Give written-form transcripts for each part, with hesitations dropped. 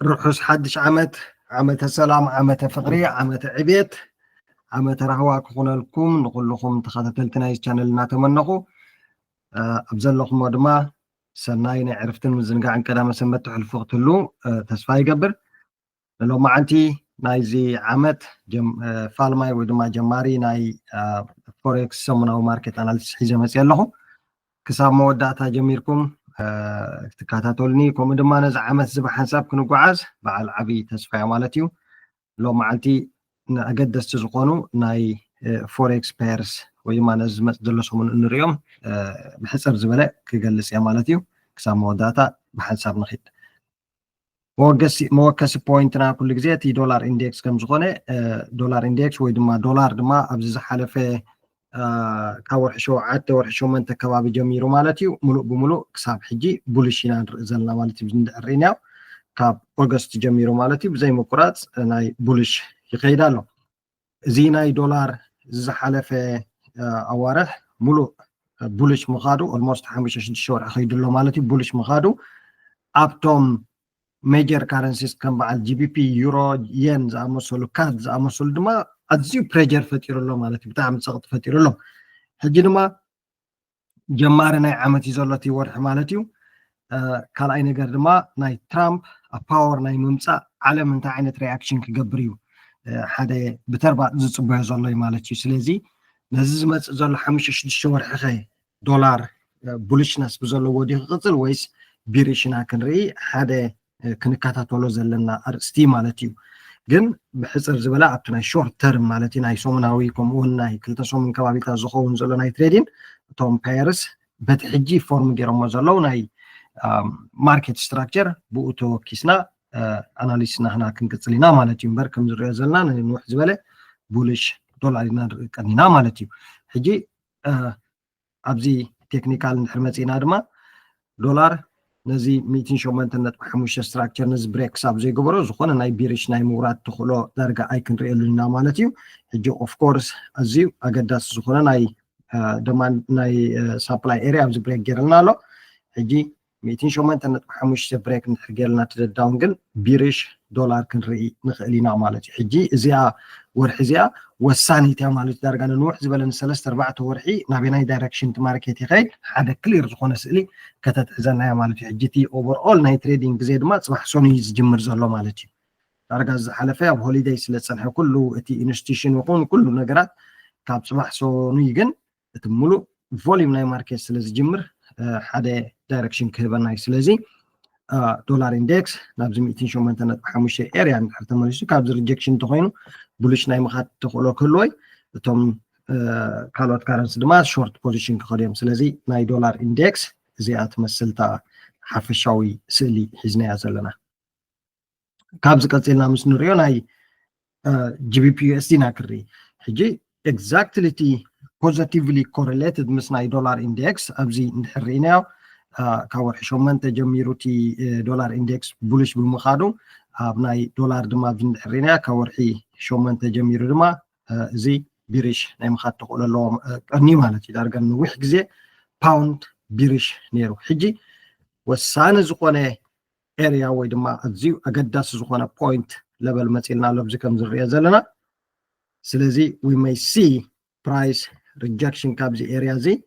رحوس حدش عمت السلام عمت فقري عمت عبيت عمت رهوا كخونا لكم نقول لكم تخاطبتنا الشانل ناتمنخو ابزل لكم ودما سناي عرفتن مزنقا عن كلام سمت حلفوقت له تسفاي قبر لو ما عندي نايزي عمت فالماي ودما جماري ناي فوركس سمناو ماركت اناليسيس حيزه مسيال لهم كساب مودعتا جميركم تكاتاتولني كوم دما نز عمت زب حساب كنقعاز بعل عبي تسفاي مالتيو لو ما عندي أقدس تزقونو ناي فوركس بيرس ويما نزمت دلسهم نريوم بحسب زبلاء كجلس يا مالتيو كسام موداتا بحساب نخيد موكس بوينتنا كل جزيتي دولار اندكس كم زقونه دولار اندكس ويدما دولار دما أبز حلفه كور شو عاد ور شو من تكباب جميرو مالتيو ملو بملو كساب حجي بولشينا زلنا مالتي بزند الرينيا كاب أغسطس جميرو مالتي بزي مقرات ناي بولش يخيدالو زي ناي دولار زحلفه أوارح ملو بولش مخادو almost 5 شهور أخيدلو مالتي بولش مخادو أبتم major currencies كم بعد جي بي بي يورو ين زامسولو كاد زامسولو دما أزيو بريجر فتيرلو مالتي بتاعم سقط فتيرلو حجي دما جمارنا عمتي زلتي ورح مالتيو كالأي نجار دما ناي ترامب باور ناي ممسا على من تعينة رياكشن كجبريو حدا بتربع زصبه زلي مالتي سلازي نززمت زل 5 شهور حخي دولار بولشناس بزلو ودي قتل ويس بيريشنا كنري حدا كنكاتاتولو زلنا ارستي مالتيو ግን بحصر زبلا ابتنا شورت تيرم مالتي ناي سومناوي كومون ناي كلتا سومن كبابيتا زخون زلو ناي تريدين توم بايرس بتحجي فورم ديرو زلو ناي ماركت ستراكشر بوتو كيسنا اناليسنا هنا كنقصلينا مالتي مبر كم زريا زلنا نوح زبله بولش دولارنا قنينا مالتي حجي ابزي تكنيكال نحرمصينا دما دولار نزي 208.5 ستراكشر نز بريك ساب زي غبرو زخونه ناي بيرش ناي مورات تخلو درجه ايكن ريلنا مالتي حجي اوف كورس ازيو اگداس زخونه ناي دمان ناي سبلاي اريا ابزي بريك جيرنالو حجي 208.5 بريك نحرجلنا تداون جن بيرش دولار كنري نخلينا مالتي حجي ازيا ورحزيا وسانيتها مالتي درجه نوح زبلن 3-4 ورحي نابيناي دايركشن ماركت خيل حدا كلير زخونه سالي كتتعزلنا مالتي حجتي اوفر اول ناي تريدينج زيد ما صباح سوني يجمر زلو مالتي درجه حلفه بهوليداي سلسنه كله اتي انستيشن وكون كله نغرات كاب صباح سوني جن تملو فوليوم ناي ماركت سلز جمر حدا دايركشن كهبناي سلازي دولار اندكس نابز 208.5 اريا نحتملش كاب ريجكشن تخوينو بولش ناي مخات تخلو كلوي توم كالوت كارنس دما شورت بوزيشن كخديم سلازي ناي دولار اندكس زيات مسلتا حفشاوي سلي حزنا زلنا كابز قتلنا مس نوريو ناي جي بي بي اس دي ناكري حجي exactly positively correlated مس ناي دولار اندكس ابزي نحرينا كاور حشومن تجميروتي دولار اندكس بولش بالمخادو ابناي دولار دما بنحرينا كاور حي شومن تجميرو دما زي بيرش ناي مخات تقوللو قرني مالتي دارغن وح غزي باوند بيرش نيرو حجي وسان زقونه اريا وي دما ازيو اگداس زقونه بوينت ليفل متيلنا لبز كم زريا زلنا سلازي we may see price rejection كابزي اريا زي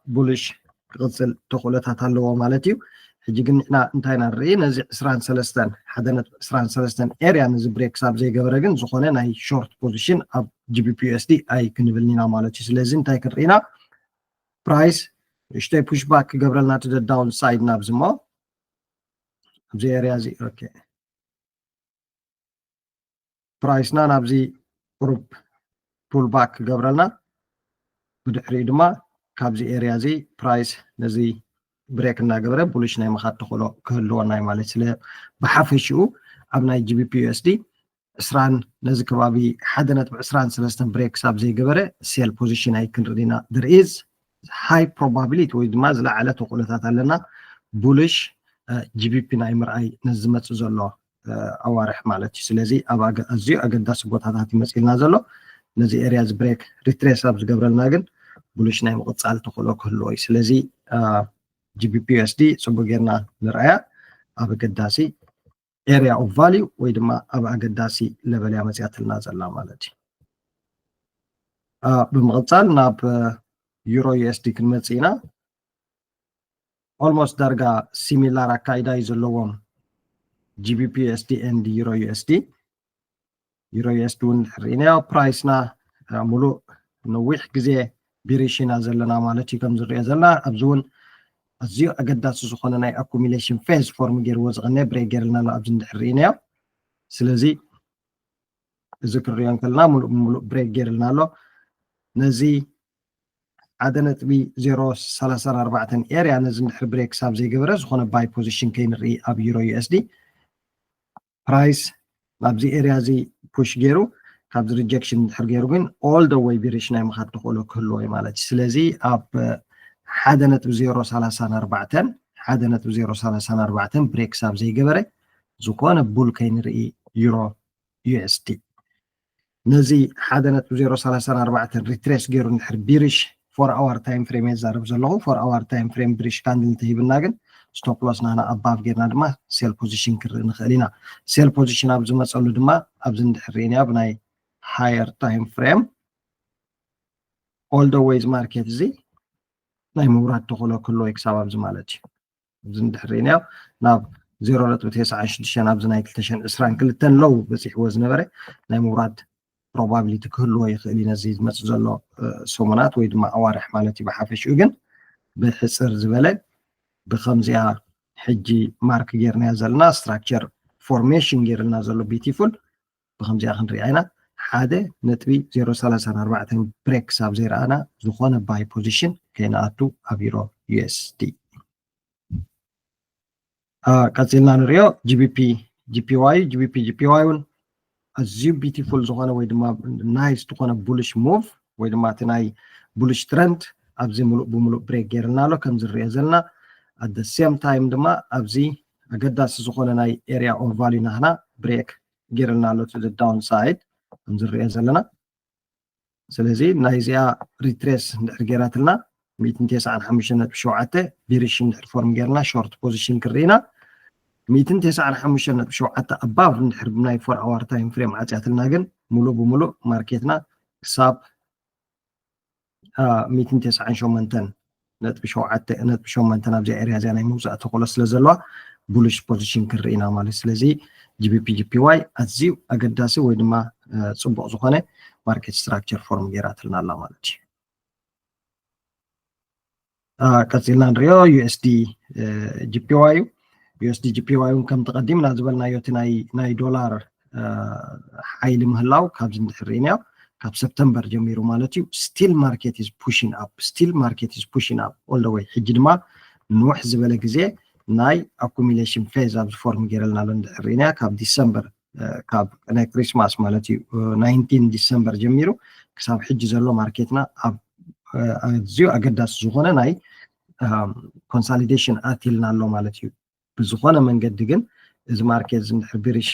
بولش قصل تخلتها تلو مالتيو حجي قلنا انتينا نري نزي 23 حدنا 23 اريا نزي بريك ساب زي غبرغن زخونه ناي شورت بوزيشن اب جي بي بي اس دي اي كنبلنينا مالتي سلازي انتي كرينا برايس اشتي بوش باك غبرلنا تو ذا داون سايد نابزمو زي اريا زي اوكي برايس نابزي جروب بول باك غبرلنا بدحري دما كابزي اريا زي برايس نزي بريك ناغبره بولش ناي مخات تخلو كهلو ناي مالت سلا بحفشو ابناي جي بي بي اس دي اسران نزي كبابي حدنت ب 23 بريك ساب زي غبره سيل بوزيشن اي كنردينا there is high probability ويدما زلا على تقولتات لنا بولش جي بي بي ناي مرأي نزمت زلو اوارح مالتي سلازي ابا ازيو اگداس بوتاتات مسيلنا زلو نزي ارياز بريك ريتريس اب زغبرلنا جن بولش ناي مقصال تخلو كهلو سلازي جي بي بي اس دي صبغيرنا نرأيا اب قداسي area of value ወይ ድማ ኣብ ኣገዳሲ level እያ መፅያትልና ዘላ ማለት እዩ ብምቕፃል ናብ ዩሮ USD ክንመፅእ ኢና almost ዳርጋ similar ኣካይዳ እዩ ዘለዎም GBP USD and Euro USD Euro USD እውን ርኢናዮ ፕራይስና ሙሉእ ነዊሕ ግዜ ቢሪሽና ዘለና ማለት እዩ ከም ዝርኦ ዘለና ኣብዚ እውን ኣዝዩ ኣገዳሲ ዝኾነ ናይ accumulation phase ፎርም ገይርዎ ዝቐነ ብሬክ ገይርልና ኣብዚ እንድሕር ርኢናዮ ስለዚ እዚ ክንሪኦ ከለና ሙሉእ ብሙሉእ ብሬክ ገይርልና ኣሎ ነዚ 1.034 ኤርያ ነዚ እንድሕር ብሬክ ክሳብ ዘይገበረ ዝኾነ ባይ ፖዚሽን ከይንርኢ ኣብ ዩሮ USD ፕራይስ ናብዚ ኤርያ እዚ ፑሽ ገይሩ ካብዚ ሪጀክሽን እንድሕር ገይሩ ግን ኦል ደ ዌይ ቢሪሽ ናይ ምኻድ ተኽእሎ ክህልዎ እዩ ማለት እዩ ስለዚ ኣብ 1.034 ብሬክ ክሳብ ዘይገበረ ዝኾነ ቡል ከይንርኢ ዩሮ USD ነዚ 1.034 ሪትሬስ ገይሩ እንድሕር ቢሪሽ 4 hour time frame የዛረብ ዘለኹ 4 hour time frame ቢሪሽ ካንድል እንተሂብና ግን ስቶፕ ሎስ ናና ኣባብ ጌርና ድማ ሴል ፖዚሽን ክርኢ ንኽእል ኢና ሴል ፖዚሽን ኣብ ዝመፀሉ ድማ ኣብዚ እንድሕር ርኢና ብናይ ሃየር ታይም ፍሬም ኦል ደ ዌይዝ ማርኬት እዚ ናይ ምውራድ ተኽእሎ ክህልዎ እዩ ክሳብ ኣብዚ ማለት እዩ ኣብዚ እንድሕር ርኢናዮ ናብ 0.96 ኣብዚ ናይ 222 ሎው በፂሕዎ ዝነበረ ናይ ምውራድ probability ክህልዎ ይኽእል እዩ ነዚ ዝመፅእ ዘሎ ሰሙናት ወይ ድማ ኣዋርሕ ማለት እዩ ብሓፈሽኡ ግን ብሕፅር ዝበለ ብከምዚኣ ሕጂ ማርክ ጌርና ዘለና ስትራክቸር ፎርሜሽን ጌርና ዘሎ ቢዩቲፉል ብከምዚኣ ክንሪኣ ኢና 1.034 ብሬክ ክሳብ ዘይረኣና ዝኾነ ባይ ፖዚሽን ከይንኣቱ ኣብ ዩሮ USD ቀፂልና ንሪኦ GBP GPY እውን ኣዝዩ ቢዩቲፉል ዝኾነ ወይ ድማ ናይስ ዝኾነ ቡሊሽ ሙቭ ወይ ድማ እቲ ናይ ቡሊሽ ትረንድ ኣብዚ ሙሉእ ብሙሉእ ብሬክ ጌርና ኣሎ ከም ዝርኦ ዘለና at the same time ድማ ኣብዚ ኣገዳሲ ዝኾነ ናይ ኤሪያ ኦፍ ቫልዩ ናህና ብሬክ ጌርና ኣሎ to the downside ከም ዝርኦ ዘለና ስለዚ ናይዚኣ ሪትሬስ እንድሕር ጌራትልና 195.7 ቢሪሽ እንድሕር ፎርም ጌርና ሾርት ፖዚሽን ክርኢና 195.7 ኣባብ እንድሕር ብናይ 4 hour ታይም ፍሬም ዓፅያትልና ግን ሙሉእ ብሙሉእ ማርኬትና ክሳብ 198.8 ኣብዚኣ ኤርያ እዚኣ ናይ ምውፃእ ተኽእሎ ስለ ዘለዋ ቡሊሽ ፖዚሽን ክርኢና ማለት ስለዚ GBP GPY ኣዝዩ ኣገዳሲ ወይ ድማ ፅቡቅ ዝኾነ ማርኬት ስትራክቸር ፎርም ጌራትልና ኣላ ማለት እዩ ቀፂልና ንሪኦ USD GPY USD GPY እውን ከም ተቐዲምና ዝበልናዮ እቲ ናይ ዶላር ሓይሊ ምህላው ካብዚ እንድሕር ርኢናዮ ካብ ሰፕተምበር ጀሚሩ ማለት እዩ ስቲል ማርኬት ኢዝ ፑሽንግ ኣፕ ኦል ደ ዌይ ሕጂ ድማ ንውሕ ዝበለ ግዜ ናይ ኣኩሚሌሽን ፌዝ ኣብዚ ፎርም ጌረልና ኣሎ እንድሕር ርኢና ካብ ዲሰምበር ካብ ናይ ክሪስማስ ማለት እዩ 19 ዲሰምበር ጀሚሩ ክሳብ ሕጂ ዘሎ ማርኬትና ኣብ ኣዝዩ ኣገዳሲ ዝኾነ ናይ ኮንሳሊዴሽን ኣትልና ኣሎ ማለት እዩ ብዝኾነ መንገዲ ግን እዚ ማርኬት እንድሕር ቢሪሽ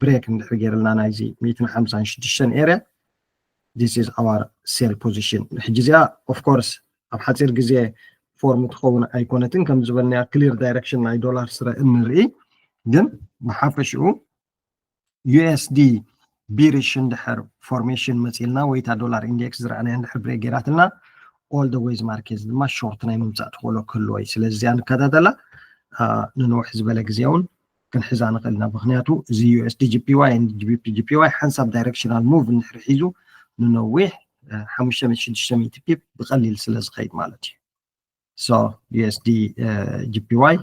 ብሬክ እንድሕር ጌርልና ናይዚ 156 ኤርያ this is our sell position ሕጂ እዚኣ of course ኣብ ሓፂር ግዜ ፎርም ትኸውን ኣይኮነትን ከም ዝበልና ክሊር ዳይሬክሽን ናይ ዶላር ስረ እንርኢ ግን ብሓፈሽኡ USD ቢሪሽ እንድሕር ፎርሜሽን መፂልና ወይታ ዶላር ኢንዴክስ ዝረኣናያ እንድሕር ብሬክ ጌራትና all the ways ማርኬት ድማ ሾርት ናይ ምምፃእ ተኽእሎ ክህልዎ እዩ ስለዚ እዚኣ ንከታተላ ንንውሕ ዝበለ ግዜ እውን ክንሕዛ ንኽእል ኢና ምክንያቱ እዚ USD GPY and GBP GPY ሓንሳብ ዳይሬክሽናል ሙቭ እንድሕር ሒዙ ንነዊሕ 5,600 ፒፕ ብቐሊል ስለ ዝኸይድ ማለት እዩ so USD GPY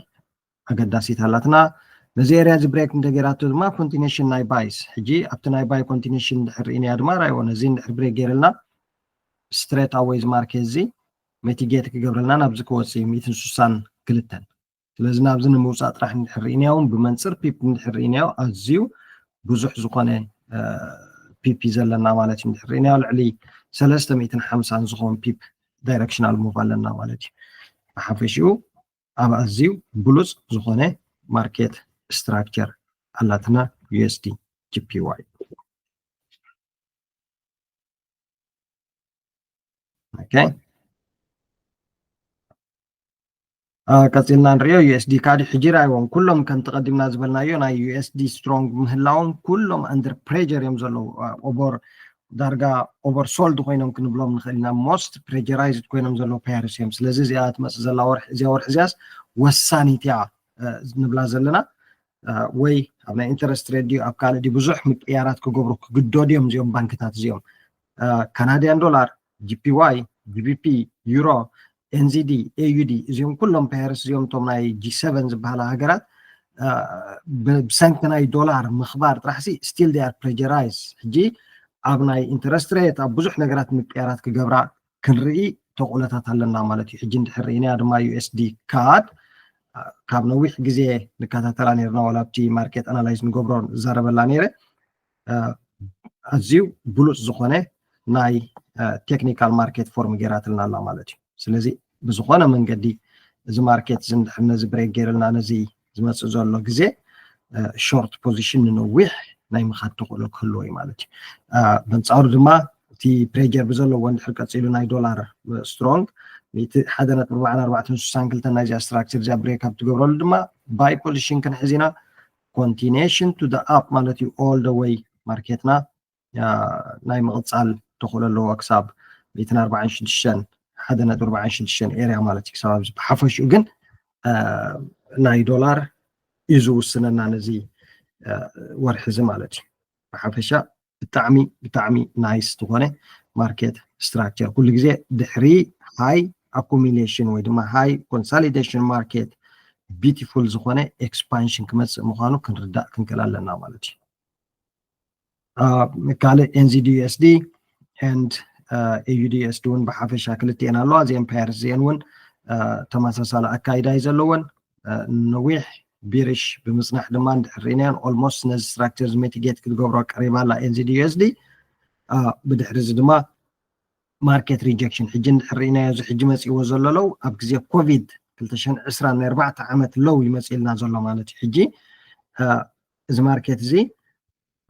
ኣገዳሲት ሃላትና ነዚ ኤርያ እዚ ብሬክ እንተገይራቶ ድማ ኮንቲኒሽን ናይ ባይስ ሕጂ ኣብቲ ናይ ባይ ኮንቲኒሽን እንድሕር ርኢናያ ድማ ራይዎ ነዚ እንድሕር ብሬክ ገይረልና ስትሬት ኣዌይዝ ማርኬት እዚ ሚቲጌት ክገብረልና ናብዚ ክወፅእ እዩ 162 ስለዚ ናብዚ ንምውፃእ ጥራሕ እንድሕር ርኢናዮ እውን ብመንፅር ፒፕ እንድሕር ርኢናዮ ኣዝዩ ብዙሕ ዝኾነ ፒፕ ዘለና ማለት እዩ እንድሕር ርኢናዮ ልዕሊ 350 ዝኾን ፒፕ ዳይሬክሽናል ሙቭ ኣለና ማለት እዩ ብሓፈሽኡ ኣብ ኣዝዩ ብሉፅ ዝኾነ ማርኬት ስትራክቸር ኣላትና USD GPY okay ቀፂልና ንሪኦ ዩኤስዲ ካዲ ሕጂ ራእይዎም ኩሎም ከም ተቐዲምና ዝበልናዮ ናይ ዩኤስዲ ስትሮንግ ምህላዎም ኩሎም ኣንደር ፕሬጀር እዮም ዘለዉ ኦቨር ዳርጋ ኦቨር ሶልድ ኮይኖም ክንብሎም ንኽእል ኢና ሞስት ፕሬጀራይዝድ ኮይኖም ዘለዉ ፓያርስ እዮም ስለዚ እዚኣ ትመፅእ ዘላ እዚኣ ወርሒ እዚያስ ወሳኒት እያ ንብላ ዘለና ወይ ኣብ ናይ ኢንተረስት ሬት ድዩ ኣብ ካልእ ድዩ ብዙሕ ምቅያራት ክገብሩ ክግደዱ እዮም እዚኦም ባንክታት እዚኦም ካናድያን ዶላር ጂፒዋይ ጂቢፒ ዩሮ ኤንዚዲ ኤዩዲ እዚኦም ኩሎም ፓያርስ እዚኦም እቶም ናይ ጂ7 ዝበሃላ ሃገራት ብሰንኪ ናይ ዶላር ምኽባር ጥራሕሲ ስቲል ዴይ ኣር ፕሬጀራይዝ ሕጂ ኣብ ናይ ኢንተረስት ሬት ኣብ ብዙሕ ነገራት ምቅያራት ክገብራ ክንርኢ ተቑለታት ኣለና ማለት እዩ ሕጂ እንድሕር ርኢና ድማ ዩኤስዲ ካድ ካብ ነዊሕ ግዜ ንከታተላ ነርና ዋላ ኣብቲ ማርኬት ኣናላይዝ ንገብሮ ዝዛረበላ ነይረ ኣዝዩ ብሉፅ ዝኾነ ናይ ቴክኒካል ማርኬት ፎርም ጌራትልና ኣላ ማለት እዩ ስለዚ ብዝኾነ መንገዲ እዚ ማርኬት እዚ እንድሕር ነዚ ብሬክ ገይርልና ነዚ ዝመፅእ ዘሎ ግዜ ሾርት ፖዚሽን ንነዊሕ ናይ ምኻድ ተኽእሎ ክህልዎ እዩ ማለት እዩ በንፃሩ ድማ እቲ ፕሬጀር ብዘለዎ እንድሕር ቀፂሉ ናይ ዶላር ስትሮንግ 1.462 ናይዚኣ ስትራክቸር እዚኣ ብሬክ ኣብ ትገብረሉ ድማ ባይ ፖዚሽን ክንሕዝ ኢና ኮንቲኒሽን ቱ ደ ኣፕ ማለት እዩ ኦል ደ ዌይ ማርኬትና ናይ ምቕፃል ተኽእሎ ኣለዎ ክሳብ 146 1.46 ኤርያ ማለት እዩ ክሳብ ኣብዚ ብሓፈሽኡ ግን ናይ ዶላር እዩ ዝውስነና ነዚ ወርሒ እዚ ማለት እዩ ብሓፈሻ ብጣዕሚ ብጣዕሚ ናይስ ዝኾነ ማርኬት ስትራክቸር ኩሉ ግዜ ድሕሪ ሃይ ኣኩሚሌሽን ወይ ድማ ሃይ ኮንሳሊዴሽን ማርኬት ቢዩቲፉል ዝኾነ ኤክስፓንሽን ክመፅእ ምዃኑ ክንርዳእ ክንክእል ኣለና ማለት እዩ ካልእ ኤንዚዲ ዩኤስዲ ኤንድ ኤዩዲ ዩኤስዲ እውን ብሓፈሻ ክልቲአን ኣለዋ እዚአን ፓየርስ እዚአን እውን ተመሳሳሊ ኣካይዳ እዩ ዘለወን ነዊሕ ቢሪሽ ብምፅናሕ ድማ እንድሕር ርኢናዮን ኦልሞስት ነዚ ስትራክቸር ሚቲጌት ክትገብሮ ቀሪባ ኣላ ኤንዚዲ ዩኤስዲ ብድሕሪ እዚ ድማ ማርኬት ሪጀክሽን ሕጂ እንድሕር ርኢናዮ እዚ ሕጂ መፂዎ ዘሎ ለው ኣብ ግዜ ኮቪድ 2020 ናይ 4 ዓመት ለው ይመፅእ ኢልና ዘሎ ማለት እዩ ሕጂ እዚ ማርኬት እዚ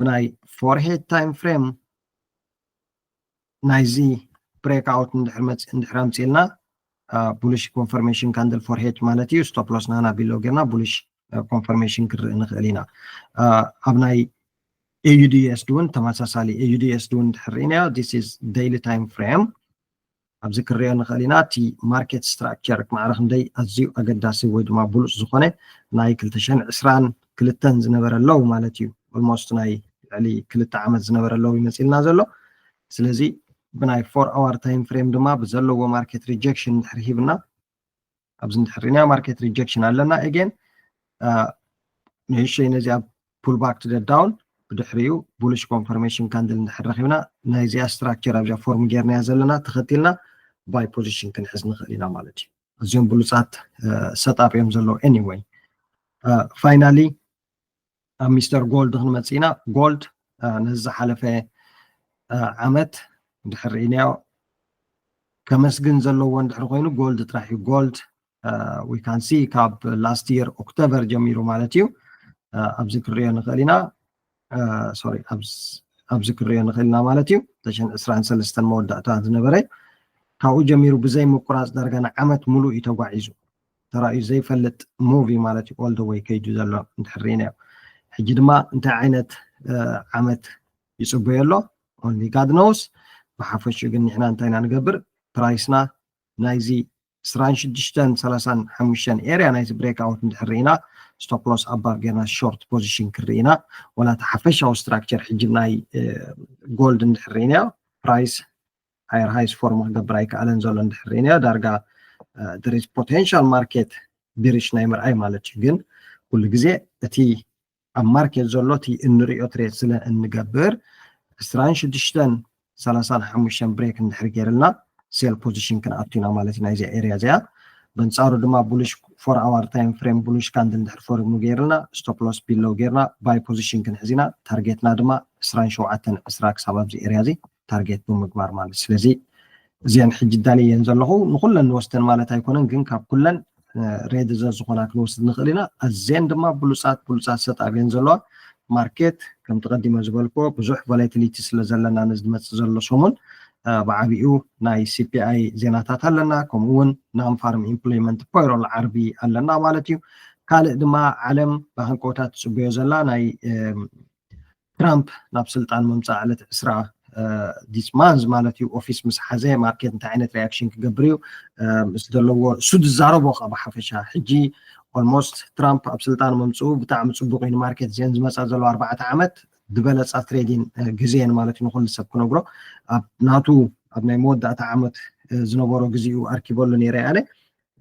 ብናይ ፎርሄድ ታይም ፍሬም ናይዚ ብሬክ ኣውት እንድሕር ኣምፂልና ቡሊሽ ኮንፈርሜሽን ካንድል ፎርሄድ ማለት እዩ ስቶፕ ሎስ ናና ቢሎ ጌርና ቡሊሽ ኮንፈርሜሽን ክንርኢ ንኽእል ኢና ኣብ ናይ ኤዩዲ ዩኤስዲ እውን ተመሳሳሊ ኤዩዲ ዩኤስዲ እውን እንድሕር ርኢናዮ ዲስ ኢዝ ዴይሊ ታይም ፍሬም ኣብዚ ክንሪኦ ንኽእል ኢና እቲ ማርኬት ስትራክቸር ክማዕረ ክንደይ ኣዝዩ ኣገዳሲ ወይ ድማ ብሉፅ ዝኾነ ናይ 2022 ዝነበረለው ማለት እዩ ኦልሞስት ናይ ልዕሊ 2 ዓመት ዝነበረለው ይመፅልና ዘሎ ስለዚ ብናይ 4 ኣወር ታይም ፍሬም ድማ ብዘለዎ ማርኬት ሪጀክሽን እንድሕር ሂብና ኣብዚ እንድሕር ርኢናዮ ማርኬት ሪጀክሽን ኣለና ኤጌን ንእሽተይ ነዚኣ ፑል ባክ ቱ ደ ዳውን ብድሕሪኡ ቡሊሽ ኮንፈርሜሽን ካንድል እንድሕር ረኺብና ናይዚኣ ስትራክቸር ኣብዚኣ ፎርም ጌርናያ ዘለና ተኸቲልና ባይ ፖዚሽን ክንሕዝ ንኽእል ኢና ማለት እዩ እዚኦም ብሉፃት ሰጣፕ እዮም ዘለዉ ኤኒዌይ ፋይናሊ ኣብ ሚስተር ጎልድ ክንመፅእ ኢና ጎልድ ነዚ ዝሓለፈ ዓመት እንድሕር ርኢናዮ ከመስግን ዘለዎ እንድሕር ኮይኑ ጎልድ ጥራሕ እዩ ጎልድ ዊ ካን ሲ ካብ ላስት የር ኦክቶበር ጀሚሩ ማለት እዩ ኣብዚ ክንሪኦ ንኽእል ኢና ሶሪ ኣብዚ ክንሪኦ ንኽእል ኢና ማለት እዩ 2023 መወዳእታ ዝነበረ ካብኡ ጀሚሩ ብዘይ ምቁራፅ ዳርጋ ንዓመት ሙሉእ እዩ ተጓዒዙ ተራእዩ ዘይፈልጥ ሙቪ ማለት እዩ ኦል ደ ዌይ ከይዱ ዘሎ እንድሕር ርኢናዮ ሕጂ ድማ እንታይ ዓይነት ዓመት ይፅበዮ ኣሎ ኦንሊ ጋድ ኖውስ ብሓፈሽኡ ግን ንሕና እንታይ ኢና ንገብር ፕራይስና ናይዚ 2635 ኤርያ ናይዚ ብሬክ ኣውት እንድሕር ርኢና ስቶፕ ሎስ ኣባብ ጌርና ሾርት ፖዚሽን ክርኢና ወላ እቲ ሓፈሻዊ ስትራክቸር ሕጂ ናይ ጎልድ እንድሕር ርኢናዮ ፕራይስ ሃየር ሃይስ ፎርም ክገብር ኣይከኣለን ዘሎ እንድሕር ርኢናዮ ዳርጋ there is potential market ቢሪሽ ናይ ምርኣይ ማለት እዩ ግን ኩሉ ግዜ እቲ ኣብ ማርኬት ዘሎ እቲ እንሪኦ ትሬድ ስለ እንገብር 2635 ብሬክ እንድሕር ገይርልና ሴል ፖዚሽን ክንኣቱ ኢና ማለት እዩ ናይዚኣ ኤርያ እዚኣ በንፃሩ ድማ ቡሊሽ 4 ኣወር ታይም ፍሬም ቡሊሽ ካንድል እንድሕር ፎርሙ ገይርልና ስቶፕ ሎስ ቢሎው ጌርና ባይ ፖዚሽን ክንሕዝ ኢና ታርጌትና ድማ 27 ክሳብ ኣብዚ ኤርያ እዚ ታርጌት ብምግባር ማለት ስለዚ እዚአን ሕጂ ዳልየን ዘለኹ ንኩለን ንወስደን ማለት ኣይኮነን ግን ካብ ኩለን ሬድ ዝኾና ክንወስድ ንኽእል ኢና ኣዝየን ድማ ብሉፃት ሰጣብ እየን ዘለዋ ማርኬት ከም ተቐዲመ ዝበልኮ ብዙሕ ቮላቲሊቲ ስለ ዘለና ነዚ ዝመፅእ ዘሎ ሰሙን بعبيو ناي CPI زيناتات لنا كمون نام فارم إمبليمنت بايرول عربي لنا مالتيو كال دما علم بهنكوتات سبيو زلا ناي ترامب ناب سلطان ممصا على اسرع ديس مانز مالتيو اوفيس مس حزه ماركت انت عينت رياكشن كغبريو مس دلو سود زاربو خا بحفشا حجي almost ترامب اب سلطان ممصو بتاع مصبوق ين ماركت زين زمصا زلو 4 عامات دبلص تريدين غزين مالتيو نخل سب كنغرو اب ناتو اب ناي مودات عامات زنبورو غزيو اركيبولو نيري علي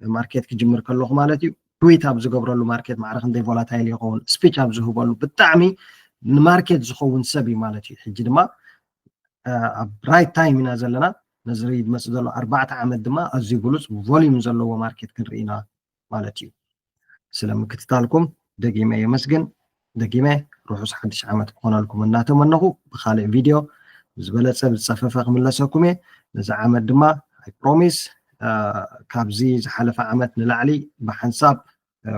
ماركت كجمر كلو مالتيو تويت اب زغبرلو ماركت معرخ اندي فولاتايل يكون سبيتش اب زهبلو بتعمي الماركت زخون سبي مالتي حجي دما برايت تايم إنا زلنا نزريد مسدلو 4 عامد دما أزي بلوس فوليوم زلو ماركت كنرينا مالتي سلام كتتالكم دقيمة يمسجن دقيمة روحوا حدش عامد قونا لكم الناتو منه بخالق فيديو زبلت سبت صففة من لساكمي نزع عامد دما I promise كابزي زحلف عامد نلعلي بحنساب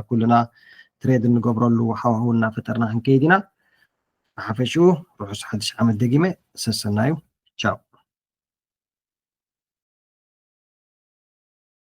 كلنا تريد نقبرلو وحاوهونا فترنا هنكيدنا حفشو روحوا حدش عامل دقيمة سسنايو تشاو